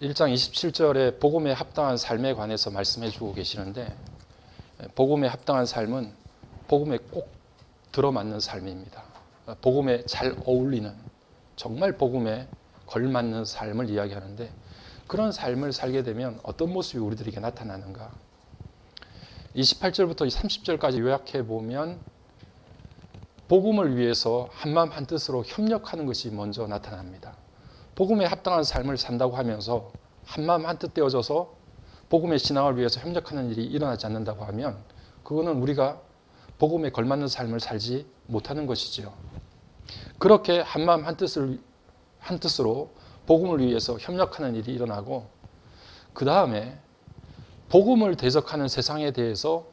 1장 27절에 복음에 합당한 삶에 관해서 말씀해 주고 계시는데, 복음에 합당한 삶은 복음에 꼭 들어맞는 삶입니다. 복음에 잘 어울리는, 정말 복음에 걸맞는 삶을 이야기하는데, 그런 삶을 살게 되면 어떤 모습이 우리들에게 나타나는가? 28절부터 30절까지 요약해 보면 복음을 위해서 한마음 한뜻으로 협력하는 것이 먼저 나타납니다. 복음에 합당한 삶을 산다고 하면서 한마음 한뜻 되어져서 복음의 신앙을 위해서 협력하는 일이 일어나지 않는다고 하면 그거는 우리가 복음에 걸맞는 삶을 살지 못하는 것이지요. 그렇게 한마음 한뜻으로 복음을 위해서 협력하는 일이 일어나고, 그 다음에 복음을 대적하는 세상에 대해서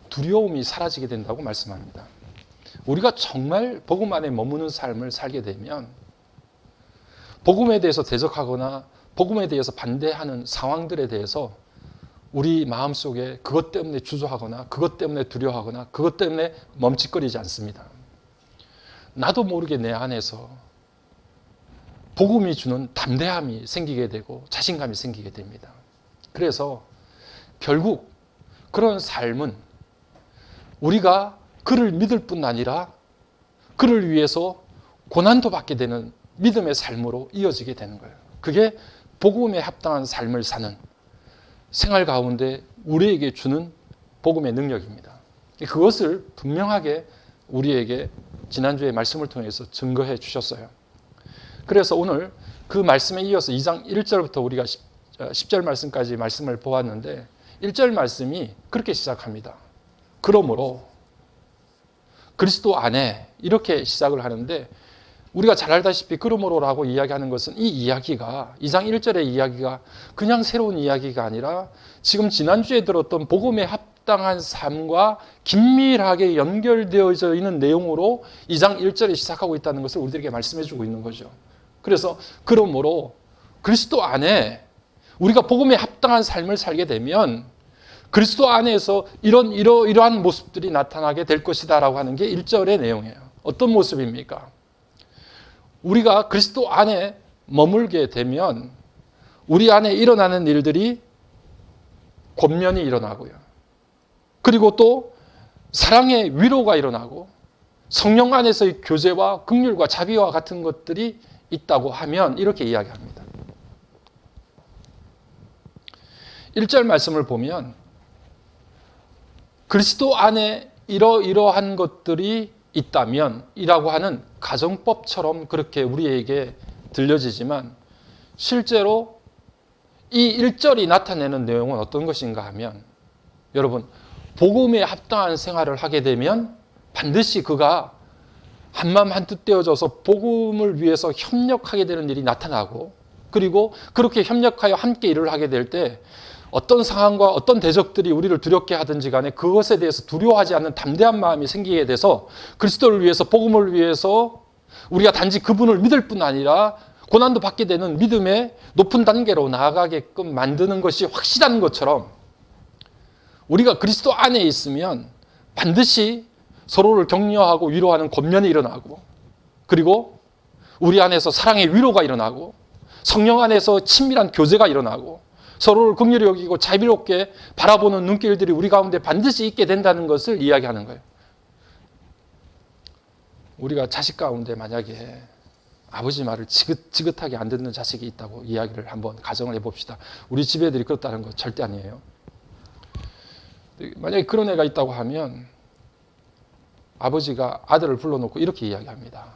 두려움이 사라지게 된다고 말씀합니다. 우리가 정말 복음 안에 머무는 삶을 살게 되면 복음에 대해서 대적하거나 복음에 대해서 반대하는 상황들에 대해서 우리 마음속에 그것 때문에 주저하거나 그것 때문에 두려워하거나 그것 때문에 멈칫거리지 않습니다. 나도 모르게 내 안에서 복음이 주는 담대함이 생기게 되고 자신감이 생기게 됩니다. 그래서 결국 그런 삶은 우리가 그를 믿을 뿐 아니라 그를 위해서 고난도 받게 되는 믿음의 삶으로 이어지게 되는 거예요. 그게 복음에 합당한 삶을 사는 생활 가운데 우리에게 주는 복음의 능력입니다. 그것을 분명하게 우리에게 지난주에 말씀을 통해서 증거해 주셨어요. 그래서 오늘 그 말씀에 이어서 2장 1절부터 우리가 10절 말씀까지 말씀을 보았는데, 1절 말씀이 그렇게 시작합니다. 그러므로 그리스도 안에, 이렇게 시작을 하는데, 우리가 잘 알다시피 그러므로라고 이야기하는 것은 이 이야기가, 2장 1절의 이야기가 그냥 새로운 이야기가 아니라 지금 지난주에 들었던 복음에 합당한 삶과 긴밀하게 연결되어져 있는 내용으로 2장 1절에 시작하고 있다는 것을 우리들에게 말씀해 주고 있는 거죠. 그래서 그러므로 그리스도 안에 우리가 복음에 합당한 삶을 살게 되면 그리스도 안에서 이러한 모습들이 나타나게 될 것이다 라고 하는 게 1절의 내용이에요. 어떤 모습입니까? 우리가 그리스도 안에 머물게 되면 우리 안에 일어나는 일들이 권면이 일어나고요. 그리고 또 사랑의 위로가 일어나고 성령 안에서의 교제와 긍휼과 자비와 같은 것들이 있다고 하면 이렇게 이야기합니다. 1절 말씀을 보면 그리스도 안에 이러한 것들이 있다면 이라고 하는 가정법처럼 그렇게 우리에게 들려지지만, 실제로 이 1절이 나타내는 내용은 어떤 것인가 하면, 여러분, 복음에 합당한 생활을 하게 되면 반드시 그가 한마음 한뜻 되어져서 복음을 위해서 협력하게 되는 일이 나타나고, 그리고 그렇게 협력하여 함께 일을 하게 될 때 어떤 상황과 어떤 대적들이 우리를 두렵게 하든지 간에 그것에 대해서 두려워하지 않는 담대한 마음이 생기게 돼서 그리스도를 위해서, 복음을 위해서 우리가 단지 그분을 믿을 뿐 아니라 고난도 받게 되는 믿음의 높은 단계로 나아가게끔 만드는 것이 확실한 것처럼, 우리가 그리스도 안에 있으면 반드시 서로를 격려하고 위로하는 권면이 일어나고, 그리고 우리 안에서 사랑의 위로가 일어나고 성령 안에서 친밀한 교제가 일어나고 서로를 긍휼히 여기고 자비롭게 바라보는 눈길들이 우리 가운데 반드시 있게 된다는 것을 이야기하는 거예요. 우리가 자식 가운데 만약에 아버지 말을 지긋지긋하게 안 듣는 자식이 있다고 이야기를 한번 가정을 해봅시다. 우리 집 애들이 그렇다는 거 절대 아니에요. 만약에 그런 애가 있다고 하면 아버지가 아들을 불러놓고 이렇게 이야기합니다.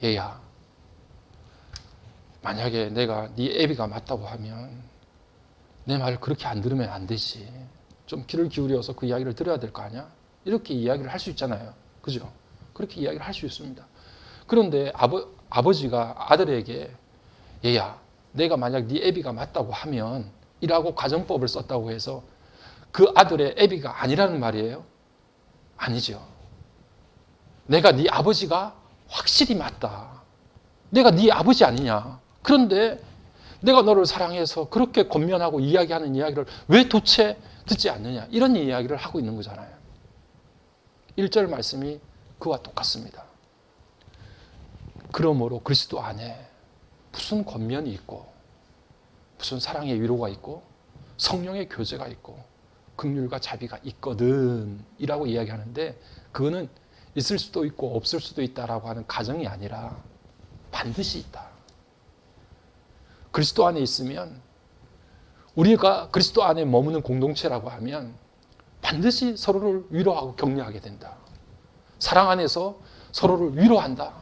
얘야, 만약에 내가 네 애비가 맞다고 하면 내 말을 그렇게 안 들으면 안 되지. 좀 귀를 기울여서 그 이야기를 들어야 될 거 아니야? 이렇게 이야기를 할 수 있잖아요. 그죠? 그렇게 이야기를 할 수 있습니다. 그런데 아버지가 아들에게 얘야, 내가 만약 네 애비가 맞다고 하면 이라고 가정법을 썼다고 해서 그 아들의 애비가 아니라는 말이에요? 아니죠. 내가 네 아버지가 확실히 맞다. 내가 네 아버지 아니냐. 그런데 내가 너를 사랑해서 그렇게 권면하고 이야기하는 이야기를 왜 도대체 듣지 않느냐. 이런 이야기를 하고 있는 거잖아요. 1절 말씀이 그와 똑같습니다. 그러므로 그리스도 안에 무슨 권면이 있고 무슨 사랑의 위로가 있고 성령의 교제가 있고 긍휼과 자비가 있거든 이라고 이야기하는데, 그거는 있을 수도 있고 없을 수도 있다라고 하는 가정이 아니라 반드시 있다. 그리스도 안에 있으면, 우리가 그리스도 안에 머무는 공동체라고 하면 반드시 서로를 위로하고 격려하게 된다. 사랑 안에서 서로를 위로한다.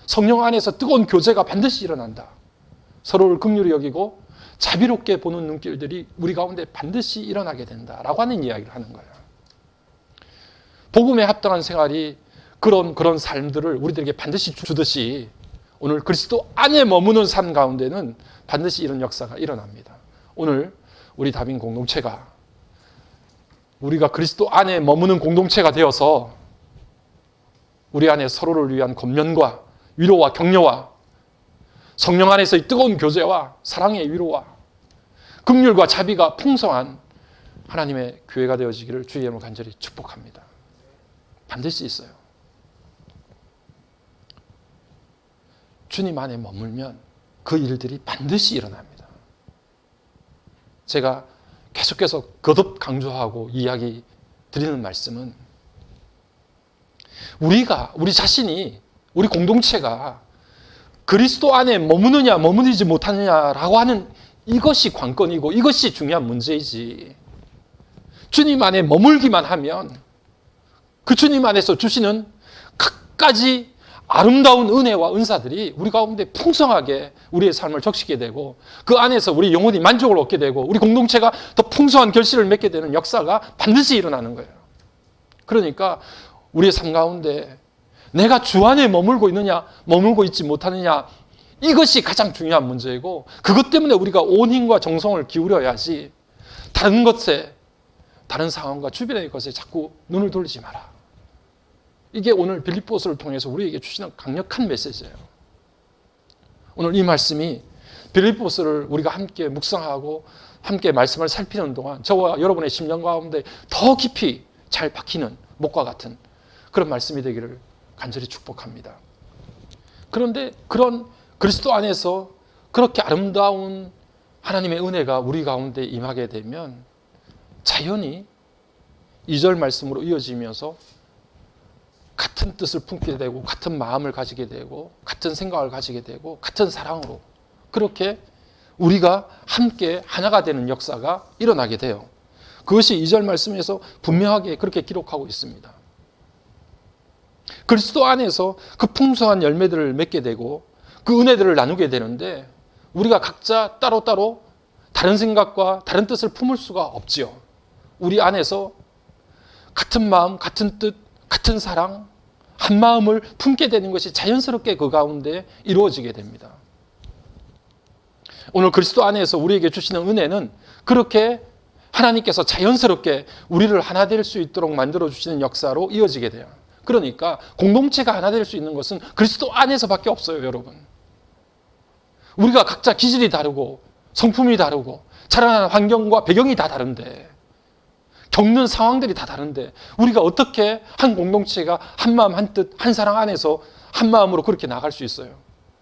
성령 안에서 뜨거운 교제가 반드시 일어난다. 서로를 긍휼히 여기고 자비롭게 보는 눈길들이 우리 가운데 반드시 일어나게 된다라고 하는 이야기를 하는 거예요. 복음에 합당한 생활이 그런 삶들을 우리들에게 반드시 주듯이, 오늘 그리스도 안에 머무는 삶 가운데는 반드시 이런 역사가 일어납니다. 오늘 우리 다빈 공동체가, 우리가 그리스도 안에 머무는 공동체가 되어서 우리 안에 서로를 위한 권면과 위로와 격려와 성령 안에서의 뜨거운 교제와 사랑의 위로와 긍휼과 자비가 풍성한 하나님의 교회가 되어지기를 주의 이름으로 간절히 축복합니다. 반드시 있어요. 주님 안에 머물면 그 일들이 반드시 일어납니다. 제가 계속해서 거듭 강조하고 이야기 드리는 말씀은, 우리 자신이, 우리 공동체가 그리스도 안에 머무느냐 머무르지 못하느냐라고 하는 이것이 관건이고 이것이 중요한 문제이지, 주님 안에 머물기만 하면 그 주님 안에서 주시는 갖가지 아름다운 은혜와 은사들이 우리 가운데 풍성하게 우리의 삶을 적시게 되고, 그 안에서 우리 영혼이 만족을 얻게 되고 우리 공동체가 더 풍성한 결실을 맺게 되는 역사가 반드시 일어나는 거예요. 그러니까 우리의 삶 가운데 내가 주 안에 머물고 있느냐 머물고 있지 못하느냐, 이것이 가장 중요한 문제이고, 그것 때문에 우리가 온 힘과 정성을 기울여야지 다른 것에, 다른 상황과 주변의 것에 자꾸 눈을 돌리지 마라. 이게 오늘 빌립보서를 통해서 우리에게 주시는 강력한 메시지예요. 오늘 이 말씀이 빌립보서를 우리가 함께 묵상하고 함께 말씀을 살피는 동안 저와 여러분의 심령 가운데 더 깊이 잘 박히는 목과 같은 그런 말씀이 되기를 간절히 축복합니다. 그런데 그런 그리스도 안에서 그렇게 아름다운 하나님의 은혜가 우리 가운데 임하게 되면 자연히 2절 말씀으로 이어지면서 같은 뜻을 품게 되고 같은 마음을 가지게 되고 같은 생각을 가지게 되고 같은 사랑으로 그렇게 우리가 함께 하나가 되는 역사가 일어나게 돼요. 그것이 2절 말씀에서 분명하게 그렇게 기록하고 있습니다. 그리스도 안에서 그 풍성한 열매들을 맺게 되고 그 은혜들을 나누게 되는데, 우리가 각자 따로따로 다른 생각과 다른 뜻을 품을 수가 없지요. 우리 안에서 같은 마음, 같은 뜻, 같은 사랑, 한 마음을 품게 되는 것이 자연스럽게 그 가운데 이루어지게 됩니다. 오늘 그리스도 안에서 우리에게 주시는 은혜는 그렇게 하나님께서 자연스럽게 우리를 하나 될 수 있도록 만들어주시는 역사로 이어지게 돼요. 그러니까 공동체가 하나 될 수 있는 것은 그리스도 안에서밖에 없어요, 여러분. 우리가 각자 기질이 다르고 성품이 다르고 자라나는 환경과 배경이 다 다른데, 겪는 상황들이 다 다른데 우리가 어떻게 한 공동체가 한 마음 한 뜻 한 사랑 안에서 한 마음으로 그렇게 나갈 수 있어요?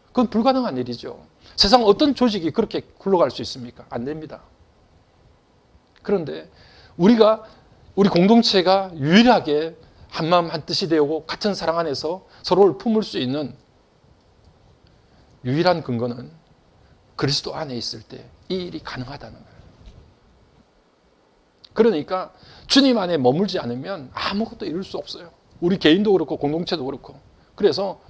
그건 불가능한 일이죠. 세상 어떤 조직이 그렇게 굴러갈 수 있습니까? 안 됩니다. 그런데 우리 공동체가 유일하게 한 마음 한 뜻이 되고 같은 사랑 안에서 서로를 품을 수 있는 유일한 근거는 그리스도 안에 있을 때 이 일이 가능하다는 거예요. 그러니까 주님 안에 머물지 않으면 아무것도 이룰 수 없어요. 우리 개인도 그렇고 공동체도 그렇고. 그래서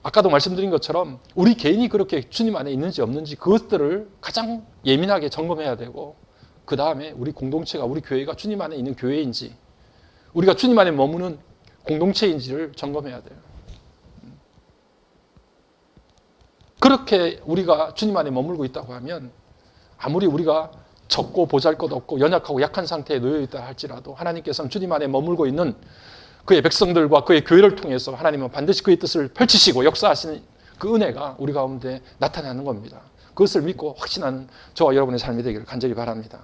아까도 말씀드린 것처럼 우리 개인이 그렇게 주님 안에 있는지 없는지 그것들을 가장 예민하게 점검해야 되고, 그 다음에 우리 공동체가, 우리 교회가 주님 안에 있는 교회인지, 우리가 주님 안에 머무는 공동체인지를 점검해야 돼요. 그렇게 우리가 주님 안에 머물고 있다고 하면 아무리 우리가 적고 보잘것없고 연약하고 약한 상태에 놓여 있다 할지라도 하나님께서는 주님 안에 머물고 있는 그의 백성들과 그의 교회를 통해서 하나님은 반드시 그의 뜻을 펼치시고 역사하시는 그 은혜가 우리 가운데 나타나는 겁니다. 그것을 믿고 확신하는 저와 여러분의 삶이 되기를 간절히 바랍니다.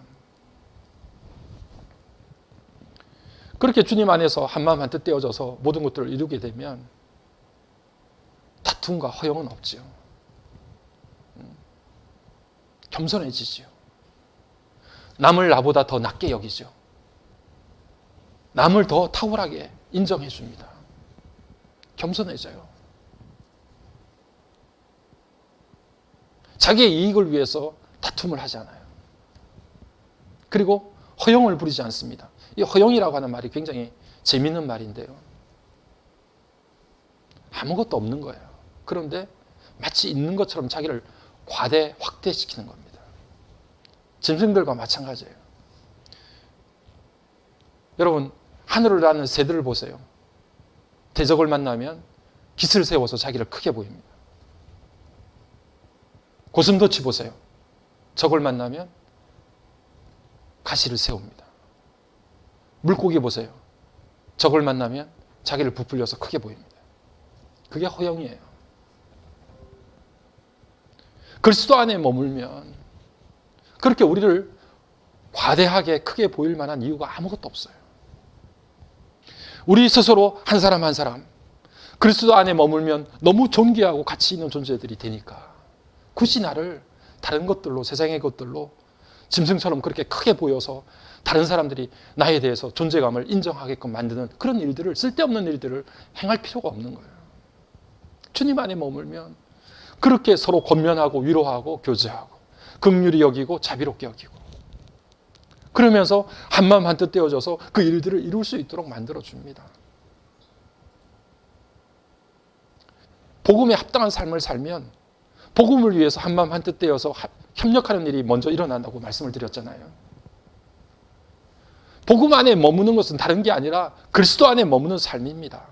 그렇게 주님 안에서 한마음 한뜻 떼어져서 모든 것들을 이루게 되면 다툼과 허용은 없지요. 겸손해지죠. 남을 나보다 더 낮게 여기죠. 남을 더 탁월하게 인정해 줍니다. 겸손해져요. 자기의 이익을 위해서 다툼을 하지 않아요. 그리고 허영을 부리지 않습니다. 이 허영이라고 하는 말이 굉장히 재미있는 말인데요. 아무것도 없는 거예요. 그런데 마치 있는 것처럼 자기를 과대 확대시키는 겁니다. 짐승들과 마찬가지예요. 여러분, 하늘을 나는 새들을 보세요. 대적을 만나면 깃을 세워서 자기를 크게 보입니다. 고슴도치 보세요. 적을 만나면 가시를 세웁니다. 물고기 보세요. 적을 만나면 자기를 부풀려서 크게 보입니다. 그게 허영이에요. 그리스도 안에 머물면 그렇게 우리를 과대하게 크게 보일 만한 이유가 아무것도 없어요. 우리 스스로 한 사람 한 사람 그리스도 안에 머물면 너무 존귀하고 가치 있는 존재들이 되니까 굳이 나를 다른 것들로, 세상의 것들로 짐승처럼 그렇게 크게 보여서 다른 사람들이 나에 대해서 존재감을 인정하게끔 만드는 그런 일들을, 쓸데없는 일들을 행할 필요가 없는 거예요. 주님 안에 머물면 그렇게 서로 권면하고 위로하고 교제하고 긍휼히 여기고 자비롭게 여기고 그러면서 한마음 한뜻 떼어져서 그 일들을 이룰 수 있도록 만들어줍니다. 복음에 합당한 삶을 살면 복음을 위해서 한마음 한뜻 떼어서 협력하는 일이 먼저 일어난다고 말씀을 드렸잖아요. 복음 안에 머무는 것은 다른 게 아니라 그리스도 안에 머무는 삶입니다.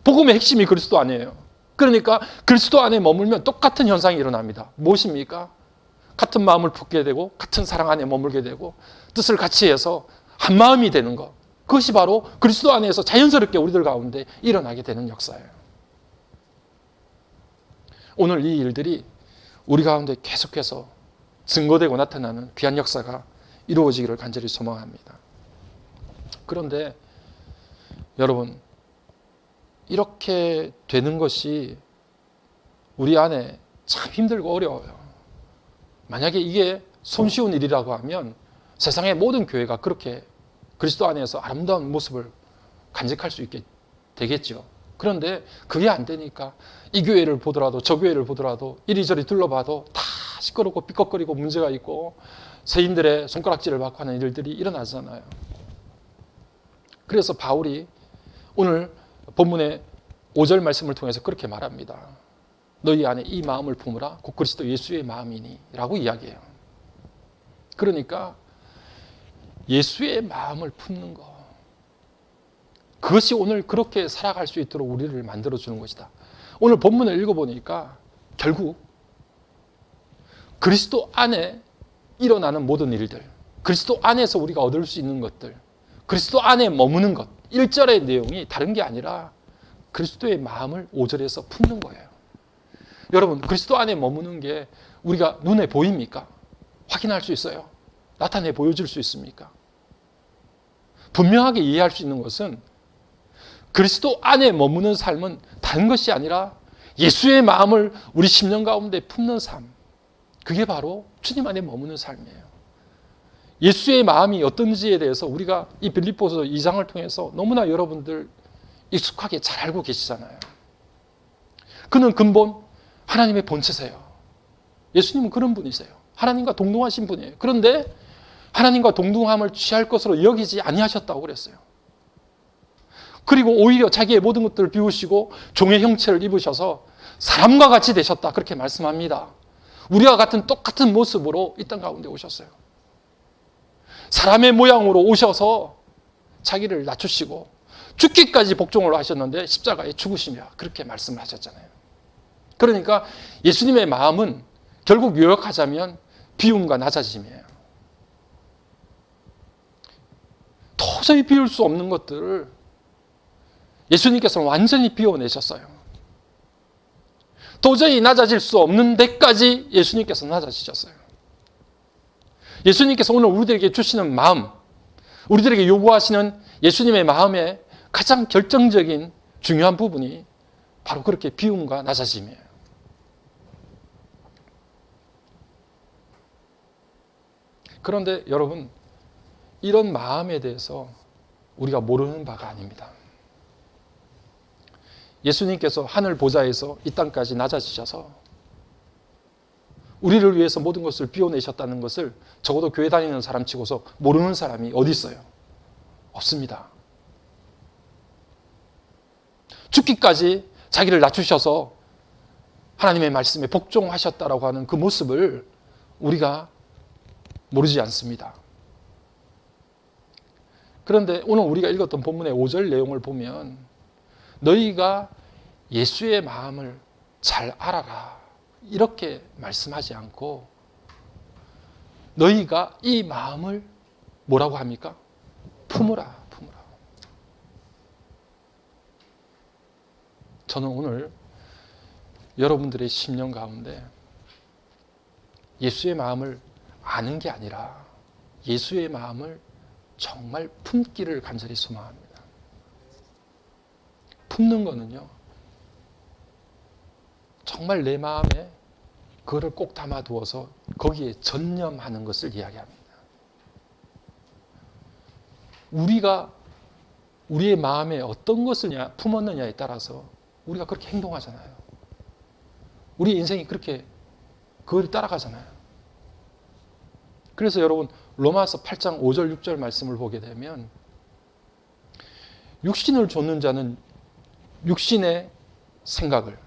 복음의 핵심이 그리스도 안이에요. 그러니까 그리스도 안에 머물면 똑같은 현상이 일어납니다. 무엇입니까? 같은 마음을 품게 되고 같은 사랑 안에 머물게 되고 뜻을 같이 해서 한 마음이 되는 것. 그것이 바로 그리스도 안에서 자연스럽게 우리들 가운데 일어나게 되는 역사예요. 오늘 이 일들이 우리 가운데 계속해서 증거되고 나타나는 귀한 역사가 이루어지기를 간절히 소망합니다. 그런데 여러분, 이렇게 되는 것이 우리 안에 참 힘들고 어려워요. 만약에 이게 손쉬운 일이라고 하면 세상의 모든 교회가 그렇게 그리스도 안에서 아름다운 모습을 간직할 수 있게 되겠죠. 그런데 그게 안 되니까 이 교회를 보더라도 저 교회를 보더라도 이리저리 둘러봐도 다 시끄럽고 삐걱거리고 문제가 있고 세인들의 손가락질을 받고 하는 일들이 일어나잖아요. 그래서 바울이 오늘 본문의 5절 말씀을 통해서 그렇게 말합니다. 너희 안에 이 마음을 품으라 곧 그리스도 예수의 마음이니 라고 이야기해요. 그러니까 예수의 마음을 품는 것, 그것이 오늘 그렇게 살아갈 수 있도록 우리를 만들어주는 것이다. 오늘 본문을 읽어보니까 결국 그리스도 안에 일어나는 모든 일들, 그리스도 안에서 우리가 얻을 수 있는 것들, 그리스도 안에 머무는 것, 1절의 내용이 다른 게 아니라 그리스도의 마음을 5절에서 품는 거예요. 여러분, 그리스도 안에 머무는 게 우리가 눈에 보입니까? 확인할 수 있어요? 나타내 보여줄 수 있습니까? 분명하게 이해할 수 있는 것은 그리스도 안에 머무는 삶은 다른 것이 아니라 예수의 마음을 우리 심령 가운데 품는 삶. 그게 바로 주님 안에 머무는 삶이에요. 예수의 마음이 어떤지에 대해서 우리가 이 빌립보서 2장을 통해서 너무나 여러분들 익숙하게 잘 알고 계시잖아요. 그는 근본 하나님의 본체세요. 예수님은 그런 분이세요. 하나님과 동등하신 분이에요. 그런데 하나님과 동등함을 취할 것으로 여기지 아니하셨다고 그랬어요. 그리고 오히려 자기의 모든 것들을 비우시고 종의 형체를 입으셔서 사람과 같이 되셨다. 그렇게 말씀합니다. 우리와 같은 똑같은 모습으로 이 땅 가운데 오셨어요. 사람의 모양으로 오셔서 자기를 낮추시고 죽기까지 복종을 하셨는데 십자가에 죽으시며 그렇게 말씀하셨잖아요. 그러니까 예수님의 마음은 결국 요약하자면 비움과 낮아짐이에요. 도저히 비울 수 없는 것들을 예수님께서는 완전히 비워내셨어요. 도저히 낮아질 수 없는 데까지 예수님께서 낮아지셨어요. 예수님께서 오늘 우리들에게 주시는 마음, 우리들에게 요구하시는 예수님의 마음의 가장 결정적인 중요한 부분이 바로 그렇게 비움과 낮아짐이에요. 그런데 여러분, 이런 마음에 대해서 우리가 모르는 바가 아닙니다. 예수님께서 하늘 보좌에서 이 땅까지 낮아지셔서 우리를 위해서 모든 것을 비워내셨다는 것을 적어도 교회 다니는 사람 치고서 모르는 사람이 어디 있어요? 없습니다. 죽기까지 자기를 낮추셔서 하나님의 말씀에 복종하셨다라고 하는 그 모습을 우리가 모르지 않습니다. 그런데 오늘 우리가 읽었던 본문의 5절 내용을 보면 너희가 예수의 마음을 잘 알아라 이렇게 말씀하지 않고 너희가 이 마음을 뭐라고 합니까? 품으라. 저는 오늘 여러분들의 심령 가운데 예수의 마음을 아는 게 아니라 예수의 마음을 정말 품기를 간절히 소망합니다. 품는 거는요, 정말 내 마음에 그거를 꼭 담아두어서 거기에 전념하는 것을 이야기합니다. 우리가 우리의 마음에 어떤 것을 품었느냐에 따라서 우리가 그렇게 행동하잖아요. 우리 인생이 그렇게 그걸 따라가잖아요. 그래서 여러분 로마서 8장 5절 6절 말씀을 보게 되면 육신을 좇는 자는 육신의 생각을,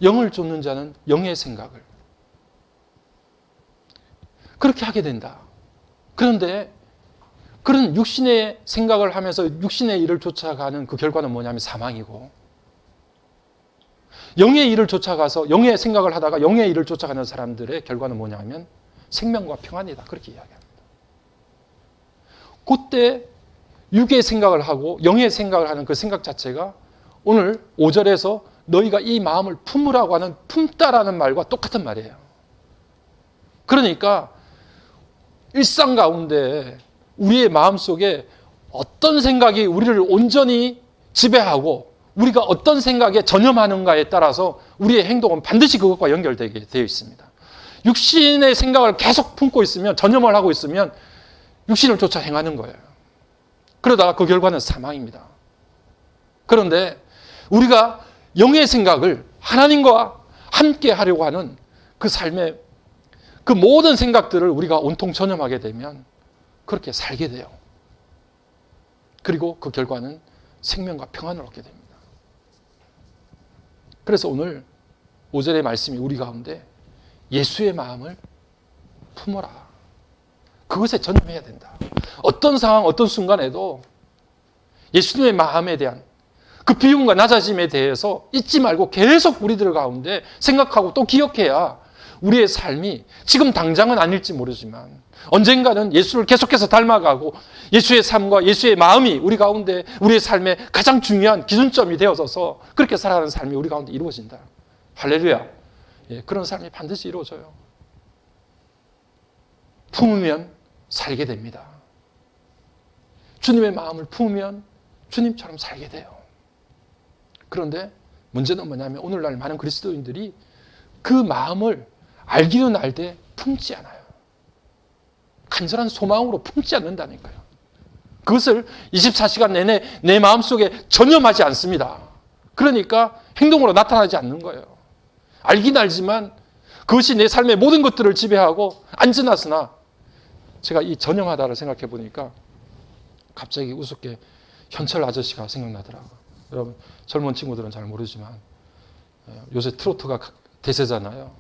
영을 좇는 자는 영의 생각을 그렇게 하게 된다. 그런데 그런 육신의 생각을 하면서 육신의 일을 쫓아가는 그 결과는 뭐냐면 사망이고, 영의 일을 쫓아가서 영의 생각을 하다가 영의 일을 쫓아가는 사람들의 결과는 뭐냐면 생명과 평안이다. 그렇게 이야기합니다. 그때 육의 생각을 하고 영의 생각을 하는 그 생각 자체가 오늘 5절에서 너희가 이 마음을 품으라고 하는 품다라는 말과 똑같은 말이에요. 그러니까 일상 가운데 우리의 마음속에 어떤 생각이 우리를 온전히 지배하고 우리가 어떤 생각에 전념하는가에 따라서 우리의 행동은 반드시 그것과 연결되게 되어 있습니다. 육신의 생각을 계속 품고 있으면, 전념을 하고 있으면 육신을 쫓아 행하는 거예요. 그러다가 그 결과는 사망입니다. 그런데 우리가 영의 생각을 하나님과 함께 하려고 하는 그 삶의 그 모든 생각들을 우리가 온통 전념하게 되면 그렇게 살게 돼요. 그리고 그 결과는 생명과 평안을 얻게 됩니다. 그래서 오늘 5절의 말씀이 우리 가운데 예수의 마음을 품어라. 그것에 전념해야 된다. 어떤 상황, 어떤 순간에도 예수님의 마음에 대한 그 비움과 낮아짐에 대해서 잊지 말고 계속 우리들 가운데 생각하고 또 기억해야 우리의 삶이 지금 당장은 아닐지 모르지만 언젠가는 예수를 계속해서 닮아가고 예수의 삶과 예수의 마음이 우리 가운데 우리의 삶의 가장 중요한 기준점이 되어서 그렇게 살아가는 삶이 우리 가운데 이루어진다. 할렐루야. 예, 그런 삶이 반드시 이루어져요. 품으면 살게 됩니다. 주님의 마음을 품으면 주님처럼 살게 돼요. 그런데 문제는 뭐냐면 오늘날 많은 그리스도인들이 그 마음을 알기는 알되 품지 않아요. 간절한 소망으로 품지 않는다니까요. 그것을 24시간 내내 내 마음속에 전념하지 않습니다. 그러니까 행동으로 나타나지 않는 거예요. 알긴 알지만 그것이 내 삶의 모든 것들을 지배하고 안전하으나 제가 이 전념하다를 생각해 보니까 갑자기 우습게 현철 아저씨가 생각나더라고요. 여러분 젊은 친구들은 잘 모르지만 요새 트로트가 대세잖아요.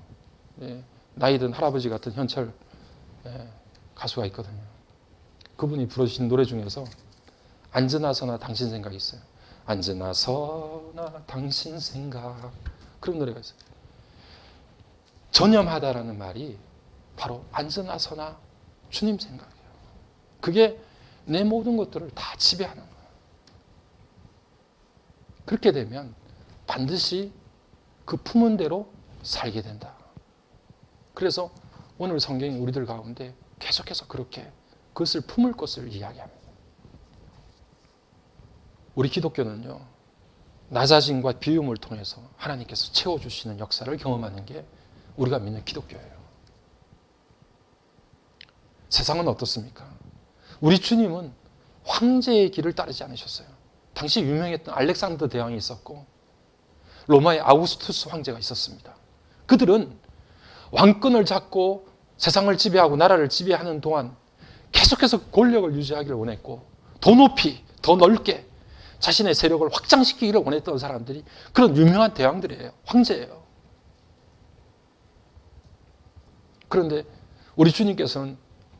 나이든 할아버지 같은 현철 가수가 있거든요. 그분이 부르신 노래 중에서 앉으나서나 당신 생각이 있어요. 앉으나서나 당신 생각, 그런 노래가 있어요. 전념하다라는 말이 바로 앉으나서나 주님 생각이에요. 그게 내 모든 것들을 다 지배하는 거예요. 그렇게 되면 반드시 그 품은 대로 살게 된다. 그래서 오늘 성경이 우리들 가운데 계속해서 그렇게 그것을 품을 것을 이야기합니다. 우리 기독교는요, 낮아짐과 비움을 통해서 하나님께서 채워주시는 역사를 경험하는 게 우리가 믿는 기독교예요. 세상은 어떻습니까? 우리 주님은 황제의 길을 따르지 않으셨어요. 당시 유명했던 알렉산더 대왕이 있었고 로마의 아우구스투스 황제가 있었습니다. 그들은 왕권을 잡고 세상을 지배하고 나라를 지배하는 동안 계속해서 권력을 유지하기를 원했고 더 높이, 더 넓게 자신의 세력을 확장시키기를 원했던 사람들이 그런 유명한 대왕들이에요. 황제예요. 그런데 우리 주님께서는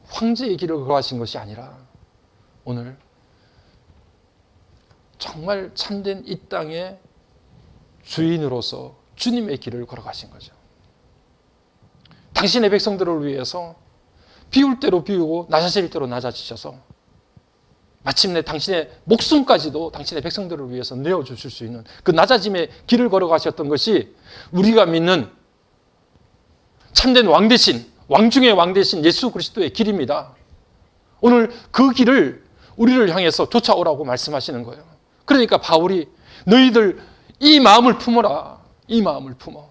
황제의 길을 걸어가신 것이 아니라 오늘 정말 참된 이 땅의 주인으로서 주님의 길을 걸어가신 거죠. 당신의 백성들을 위해서 비울 대로 비우고 낮아질 대로 낮아지셔서 마침내 당신의 목숨까지도 당신의 백성들을 위해서 내어주실 수 있는 그 낮아짐의 길을 걸어가셨던 것이 우리가 믿는 참된 왕 대신, 왕 중의 왕 대신 예수 그리스도의 길입니다. 오늘 그 길을 우리를 향해서 쫓아오라고 말씀하시는 거예요. 그러니까 바울이 너희들 이 마음을 품어라. 이 마음을 품어.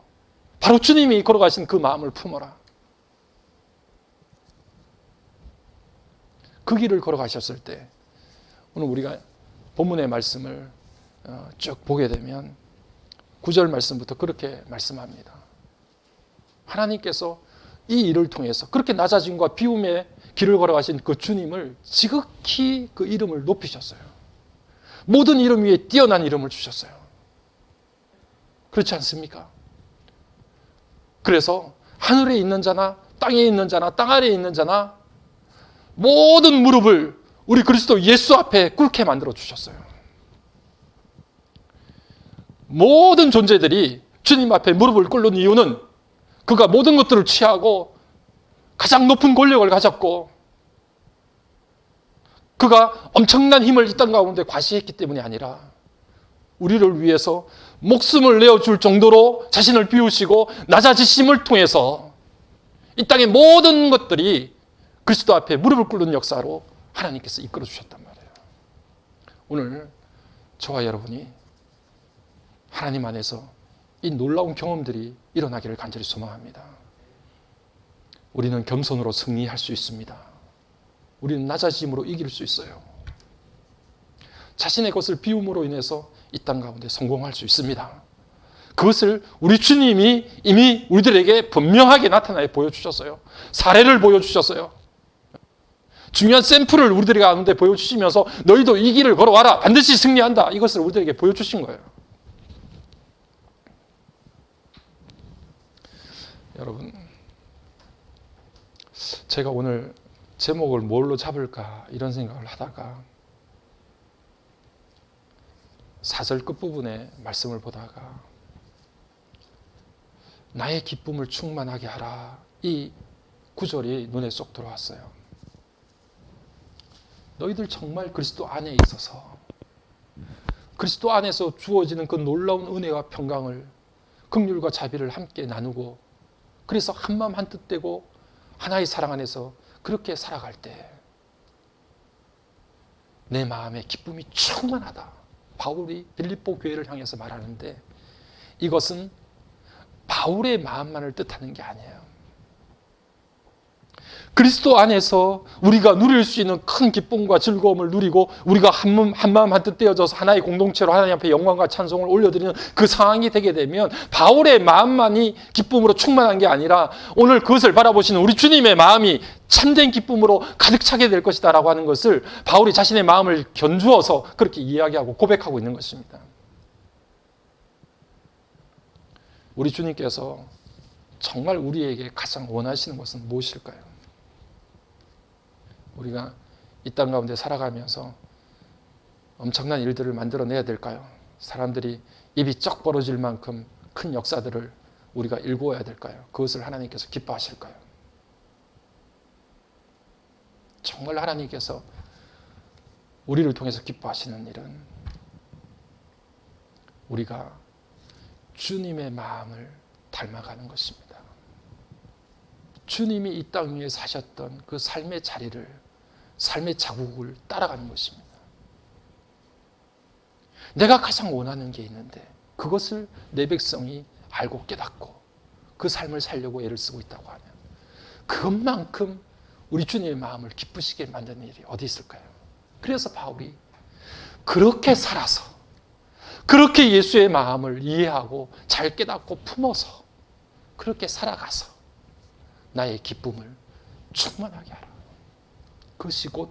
바로 주님이 걸어가신 그 마음을 품어라. 그 길을 걸어가셨을 때 오늘 우리가 본문의 말씀을 쭉 보게 되면 9절 말씀부터 그렇게 말씀합니다. 하나님께서 이 일을 통해서 그렇게 낮아짐과 비움의 길을 걸어가신 그 주님을 지극히 그 이름을 높이셨어요. 모든 이름 위에 뛰어난 이름을 주셨어요. 그렇지 않습니까? 그래서 하늘에 있는 자나 땅에 있는 자나 땅 아래에 있는 자나 모든 무릎을 우리 그리스도 예수 앞에 꿇게 만들어 주셨어요. 모든 존재들이 주님 앞에 무릎을 꿇는 이유는 그가 모든 것들을 취하고 가장 높은 권력을 가졌고 그가 엄청난 힘을 이 땅 가운데 과시했기 때문이 아니라 우리를 위해서 목숨을 내어줄 정도로 자신을 비우시고 낮아지심을 통해서 이 땅의 모든 것들이 그리스도 앞에 무릎을 꿇는 역사로 하나님께서 이끌어 주셨단 말이에요. 오늘 저와 여러분이 하나님 안에서 이 놀라운 경험들이 일어나기를 간절히 소망합니다. 우리는 겸손으로 승리할 수 있습니다. 우리는 낮아짐으로 이길 수 있어요. 자신의 것을 비움으로 인해서 이 땅 가운데 성공할 수 있습니다. 그것을 우리 주님이 이미 우리들에게 분명하게 나타내 보여주셨어요. 사례를 보여주셨어요. 중요한 샘플을 우리들에게 가운데 보여주시면서 너희도 이 길을 걸어와라. 반드시 승리한다. 이것을 우리들에게 보여주신 거예요. 여러분, 제가 오늘 제목을 뭘로 잡을까 이런 생각을 하다가 4절 끝부분에 말씀을 보다가 나의 기쁨을 충만하게 하라. 이 구절이 눈에 쏙 들어왔어요. 너희들 정말 그리스도 안에 있어서 그리스도 안에서 주어지는 그 놀라운 은혜와 평강을 긍휼과 자비를 함께 나누고 그래서 한마음 한뜻 되고 하나의 사랑 안에서 그렇게 살아갈 때 내 마음에 기쁨이 충만하다. 바울이 빌립보 교회를 향해서 말하는데 이것은 바울의 마음만을 뜻하는 게 아니에요. 그리스도 안에서 우리가 누릴 수 있는 큰 기쁨과 즐거움을 누리고 우리가 한마음 한뜻 떼어져서 하나의 공동체로 하나님 앞에 영광과 찬송을 올려드리는 그 상황이 되게 되면 바울의 마음만이 기쁨으로 충만한 게 아니라 오늘 그것을 바라보시는 우리 주님의 마음이 참된 기쁨으로 가득 차게 될 것이다 라고 하는 것을 바울이 자신의 마음을 견주어서 그렇게 이야기하고 고백하고 있는 것입니다. 우리 주님께서 정말 우리에게 가장 원하시는 것은 무엇일까요? 우리가 이 땅 가운데 살아가면서 엄청난 일들을 만들어내야 될까요? 사람들이 입이 쩍 벌어질 만큼 큰 역사들을 우리가 일구어야 될까요? 그것을 하나님께서 기뻐하실까요? 정말 하나님께서 우리를 통해서 기뻐하시는 일은 우리가 주님의 마음을 닮아가는 것입니다. 주님이 이 땅 위에 사셨던 그 삶의 자리를, 삶의 자국을 따라가는 것입니다. 내가 가장 원하는 게 있는데 그것을 내 백성이 알고 깨닫고 그 삶을 살려고 애를 쓰고 있다고 하면 그것만큼 우리 주님의 마음을 기쁘시게 만드는 일이 어디 있을까요? 그래서 바울이 그렇게 살아서, 그렇게 예수의 마음을 이해하고 잘 깨닫고 품어서, 그렇게 살아가서 나의 기쁨을 충만하게 하라. 그것이 곧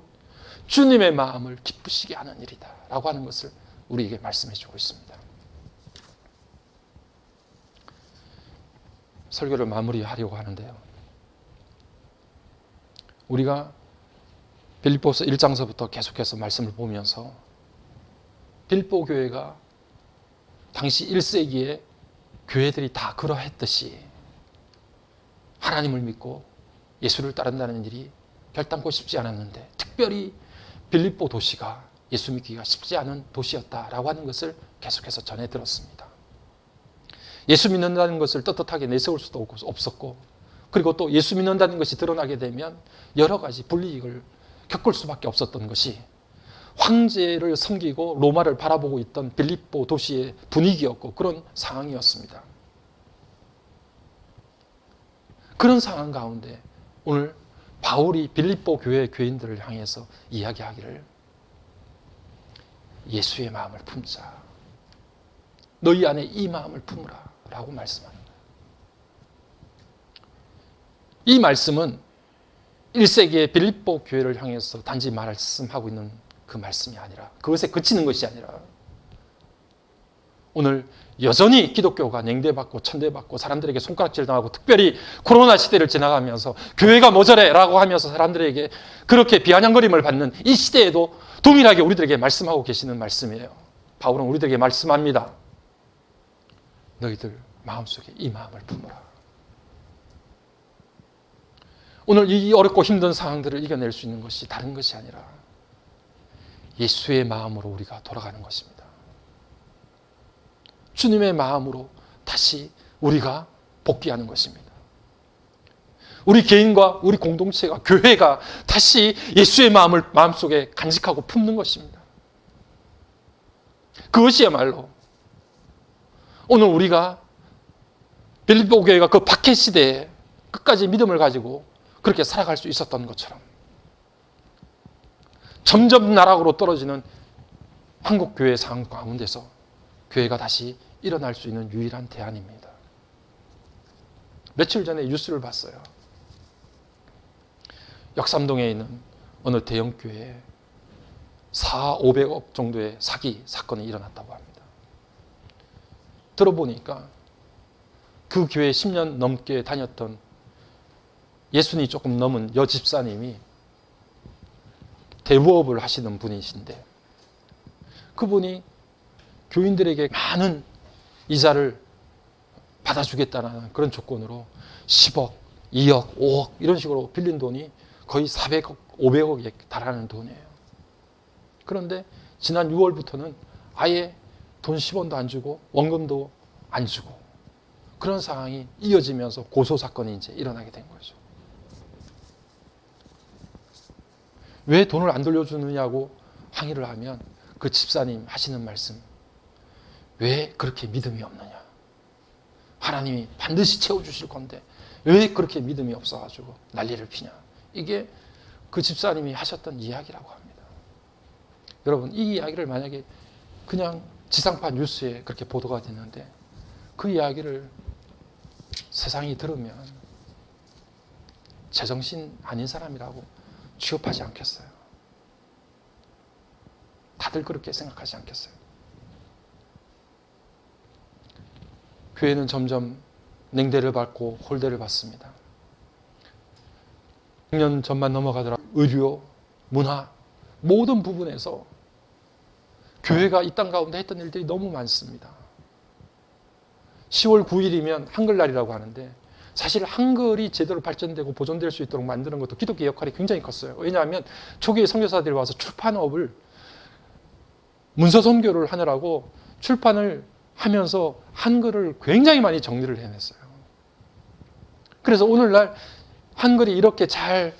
주님의 마음을 기쁘시게 하는 일이다 라고 하는 것을 우리에게 말씀해 주고 있습니다. 설교를 마무리하려고 하는데요, 우리가 빌립보서 1장서부터 계속해서 말씀을 보면서 빌립보 교회가 당시 1세기에 교회들이 다 그러했듯이 하나님을 믿고 예수를 따른다는 일이 결단코 쉽지 않았는데, 특별히 빌립보 도시가 예수 믿기가 쉽지 않은 도시였다라고 하는 것을 계속해서 전해 들었습니다. 예수 믿는다는 것을 떳떳하게 내세울 수도 없었고, 그리고 또 예수 믿는다는 것이 드러나게 되면 여러 가지 불이익을 겪을 수밖에 없었던 것이 황제를 섬기고 로마를 바라보고 있던 빌립보 도시의 분위기였고 그런 상황이었습니다. 그런 상황 가운데 오늘 바울이 빌립보 교회 교인들을 향해서 이야기하기를 예수의 마음을 품자, 너희 안에 이 마음을 품으라 라고 말씀합니다. 이 말씀은 1세기의 빌립보 교회를 향해서 단지 말씀하고 있는 그 말씀이 아니라, 그것에 그치는 것이 아니라 오늘 여전히 기독교가 냉대받고 천대받고 사람들에게 손가락질 당하고, 특별히 코로나 시대를 지나가면서 교회가 모자래 라고 하면서 사람들에게 그렇게 비아냥거림을 받는 이 시대에도 동일하게 우리들에게 말씀하고 계시는 말씀이에요. 바울은 우리들에게 말씀합니다. 너희들 마음속에 이 마음을 품어라. 오늘 이 어렵고 힘든 상황들을 이겨낼 수 있는 것이 다른 것이 아니라 예수의 마음으로 우리가 돌아가는 것입니다. 주님의 마음으로 다시 우리가 복귀하는 것입니다. 우리 개인과 우리 공동체가, 교회가 다시 예수의 마음을 마음속에 간직하고 품는 것입니다. 그것이야말로 오늘 우리가 빌립보 교회가 그 박해 시대에 끝까지 믿음을 가지고 그렇게 살아갈 수 있었던 것처럼 점점 나락으로 떨어지는 한국 교회 상황 가운데서 교회가 다시 일어날 수 있는 유일한 대안입니다. 며칠 전에 뉴스를 봤어요. 역삼동에 있는 어느 대형 교회에 400~500억 정도의 사기 사건이 일어났다고 합니다. 들어보니까 그 교회에 10년 넘게 다녔던 예순이 조금 넘은 여집사님이 대부업을 하시는 분이신데, 그분이 교인들에게 많은 이자를 받아주겠다는 그런 조건으로 10억, 2억, 5억 이런 식으로 빌린 돈이 거의 400억, 500억에 달하는 돈이에요. 그런데 지난 6월부터는 아예 돈 10원도 안 주고 원금도 안 주고 그런 상황이 이어지면서 고소사건이 이제 일어나게 된 거죠. 왜 돈을 안 돌려주느냐고 항의를 하면 그 집사님 하시는 말씀, 왜 그렇게 믿음이 없느냐, 하나님이 반드시 채워주실 건데 왜 그렇게 믿음이 없어가지고 난리를 피냐, 이게 그 집사님이 하셨던 이야기라고 합니다. 여러분, 이 이야기를 만약에 그냥 지상파 뉴스에 그렇게 보도가 됐는데 그 이야기를 세상이 들으면 제정신 아닌 사람이라고 취급하지 않겠어요? 다들 그렇게 생각하지 않겠어요? 교회는 점점 냉대를 받고 홀대를 받습니다. 100년 전만 넘어가더라도 의료, 문화 모든 부분에서 교회가 이 땅 가운데 했던 일들이 너무 많습니다. 10월 9일이면 한글날이라고 하는데 사실 한글이 제대로 발전되고 보존될 수 있도록 만드는 것도 기독교의 역할이 굉장히 컸어요. 왜냐하면 초기에 선교사들이 와서 출판업을, 문서 선교를 하느라고 출판을 하면서 한글을 굉장히 많이 정리를 해냈어요. 그래서 오늘날 한글이 이렇게 잘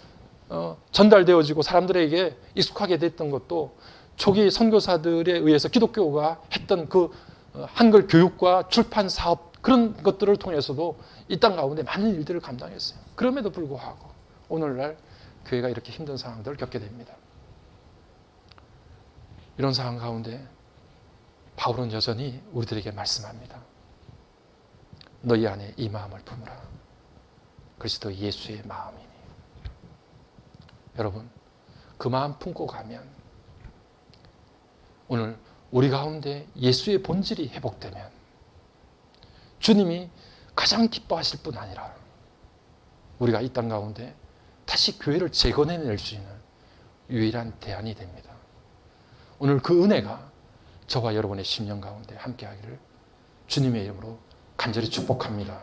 전달되어지고 사람들에게 익숙하게 됐던 것도 초기 선교사들에 의해서 기독교가 했던 그 한글 교육과 출판 사업, 그런 것들을 통해서도 이 땅 가운데 많은 일들을 감당했어요. 그럼에도 불구하고 오늘날 교회가 이렇게 힘든 상황들을 겪게 됩니다. 이런 상황 가운데 바울은 여전히 우리들에게 말씀합니다. 너희 안에 이 마음을 품으라. 그리스도 예수의 마음이니. 여러분, 그 마음 품고 가면 오늘 우리 가운데 예수의 본질이 회복되면 주님이 가장 기뻐하실 뿐 아니라 우리가 이 땅 가운데 다시 교회를 재건해낼 수 있는 유일한 대안이 됩니다. 오늘 그 은혜가 저와 여러분의 심령 가운데 함께하기를 주님의 이름으로 간절히 축복합니다.